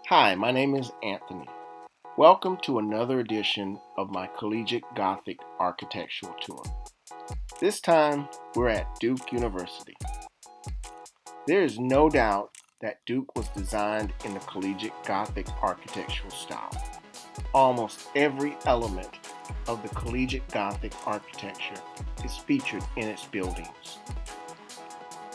Hi, my name is Anthony. Welcome to another edition of my Collegiate Gothic architectural tour. This time, we're at Duke University. There is no doubt that Duke was designed in the Collegiate Gothic architectural style. Almost every element of the Collegiate Gothic architecture is featured in its buildings.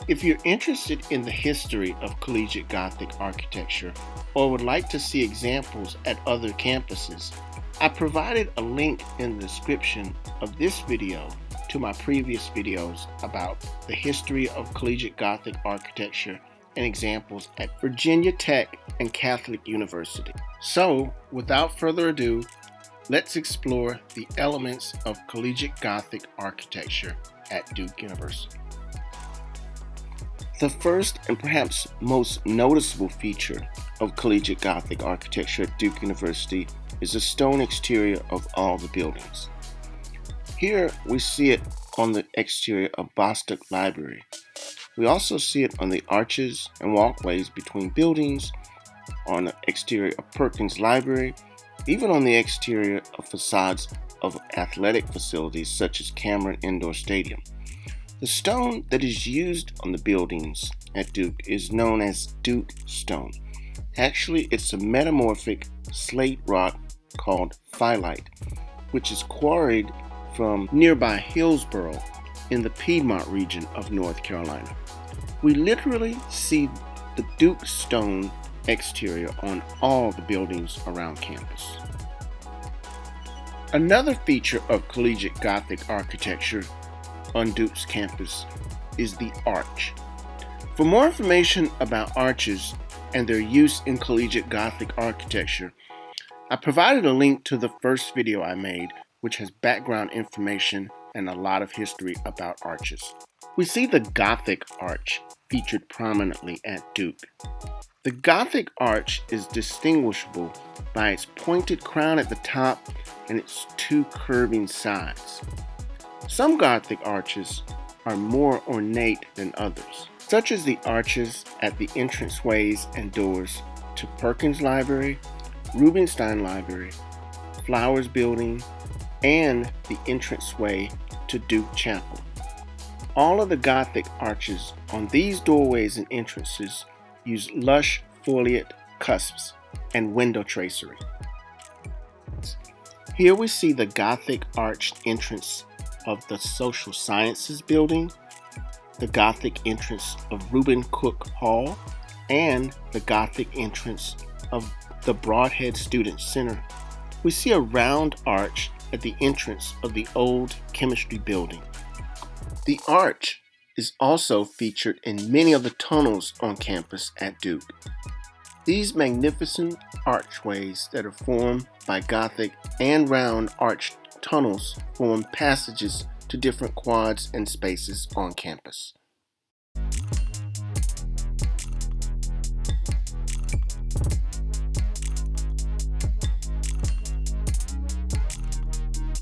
If you're interested in the history of Collegiate Gothic architecture or would like to see examples at other campuses, I provided a link in the description of this video to my previous videos about the history of Collegiate Gothic architecture and examples at Virginia Tech and Catholic University. So, without further ado, let's explore the elements of Collegiate Gothic architecture at Duke University. The first and perhaps most noticeable feature of Collegiate Gothic architecture at Duke University is the stone exterior of all the buildings. Here we see it on the exterior of Bostock Library. We also see it on the arches and walkways between buildings, on the exterior of Perkins Library, even on the exterior of facades of athletic facilities such as Cameron Indoor Stadium. The stone that is used on the buildings at Duke is known as Duke stone. Actually, it's a metamorphic slate rock called phyllite, which is quarried from nearby Hillsboro in the Piedmont region of North Carolina. We literally see the Duke stone exterior on all the buildings around campus. Another feature of Collegiate Gothic architecture on Duke's campus is the arch. For more information about arches and their use in Collegiate Gothic architecture, I provided a link to the first video I made, which has background information and a lot of history about arches. We see the Gothic arch featured prominently at Duke. The Gothic arch is distinguishable by its pointed crown at the top and its two curving sides. Some Gothic arches are more ornate than others, such as the arches at the entranceways and doors to Perkins Library, Rubenstein Library, Flowers Building, and the entranceway to Duke Chapel. All of the Gothic arches on these doorways and entrances use lush foliate cusps and window tracery. Here we see the Gothic arched entrance of the Social Sciences Building, the Gothic entrance of Reuben Cook Hall, and the Gothic entrance of the Broadhead Student Center. We see a round arch at the entrance of the old Chemistry Building. The arch is also featured in many of the tunnels on campus at Duke. These magnificent archways that are formed by Gothic and round arched tunnels form passages to different quads and spaces on campus.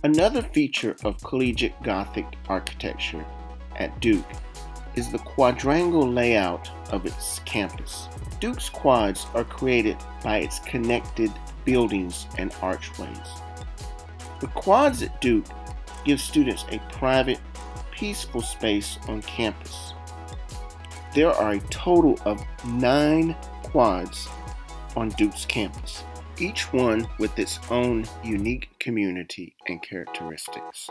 Another feature of Collegiate Gothic architecture at Duke is the quadrangle layout of its campus. Duke's quads are created by its connected buildings and archways. The quads at Duke give students a private, peaceful space on campus. There are a total of 9 quads on Duke's campus, each one with its own unique community and characteristics.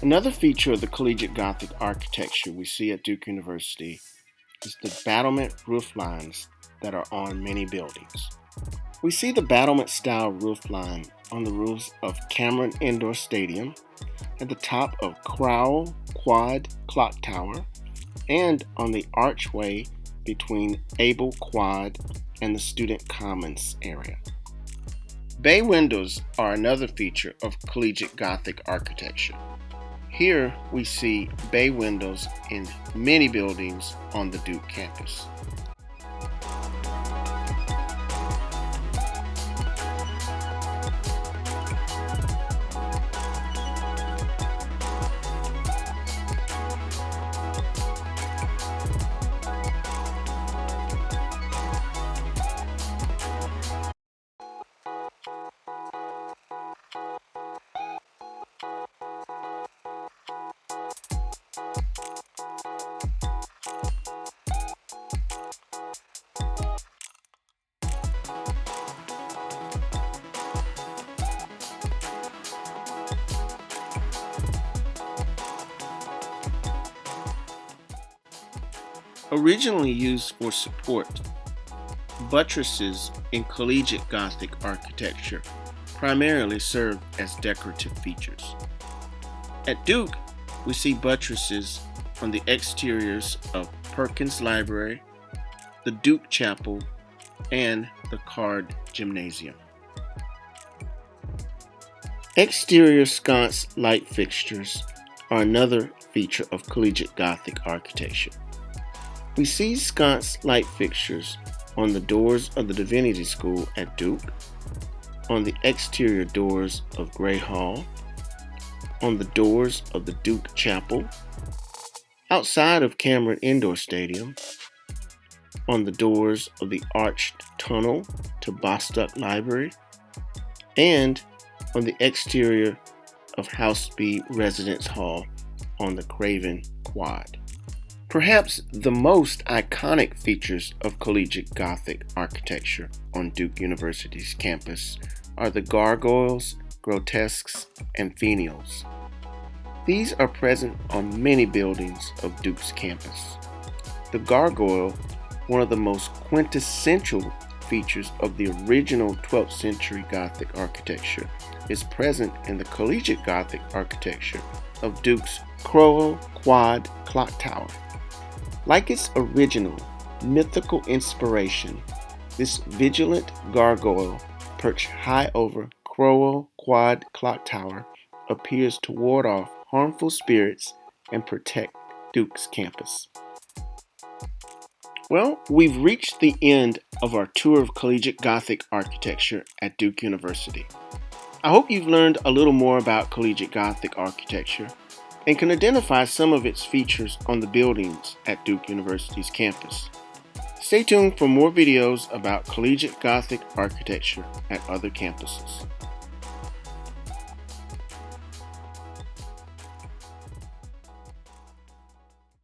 Another feature of the Collegiate Gothic architecture we see at Duke University is the battlement roof lines that are on many buildings. We see the battlement-style roof line on the roofs of Cameron Indoor Stadium, at the top of Crowell Quad Clock Tower, and on the archway between Abel Quad and the Student Commons area. Bay windows are another feature of Collegiate Gothic architecture. Here we see bay windows in many buildings on the Duke campus. Originally used for support, buttresses in Collegiate Gothic architecture primarily serve as decorative features. At Duke, we see buttresses on the exteriors of Perkins Library, the Duke Chapel, and the Card Gymnasium. Exterior sconce light fixtures are another feature of Collegiate Gothic architecture. We see sconce light fixtures on the doors of the Divinity School at Duke, on the exterior doors of Gray Hall, on the doors of the Duke Chapel, outside of Cameron Indoor Stadium, on the doors of the arched tunnel to Bostock Library, and on the exterior of House B Residence Hall on the Craven Quad. Perhaps the most iconic features of Collegiate Gothic architecture on Duke University's campus are the Gargoyles, Grotesques, and Finials. These are present on many buildings of Duke's campus. The gargoyle, one of the most quintessential features of the original 12th century Gothic architecture, is present in the Collegiate Gothic architecture of Duke's Crowell Quad Clock Tower. Like its original mythical inspiration, this vigilant gargoyle perched high over Crowell Quad Clock Tower appears to ward off harmful spirits and protect Duke's campus. Well, we've reached the end of our tour of Collegiate Gothic architecture at Duke University. I hope you've learned a little more about Collegiate Gothic architecture and can identify some of its features on the buildings at Duke University's campus. Stay tuned for more videos about Collegiate Gothic architecture at other campuses.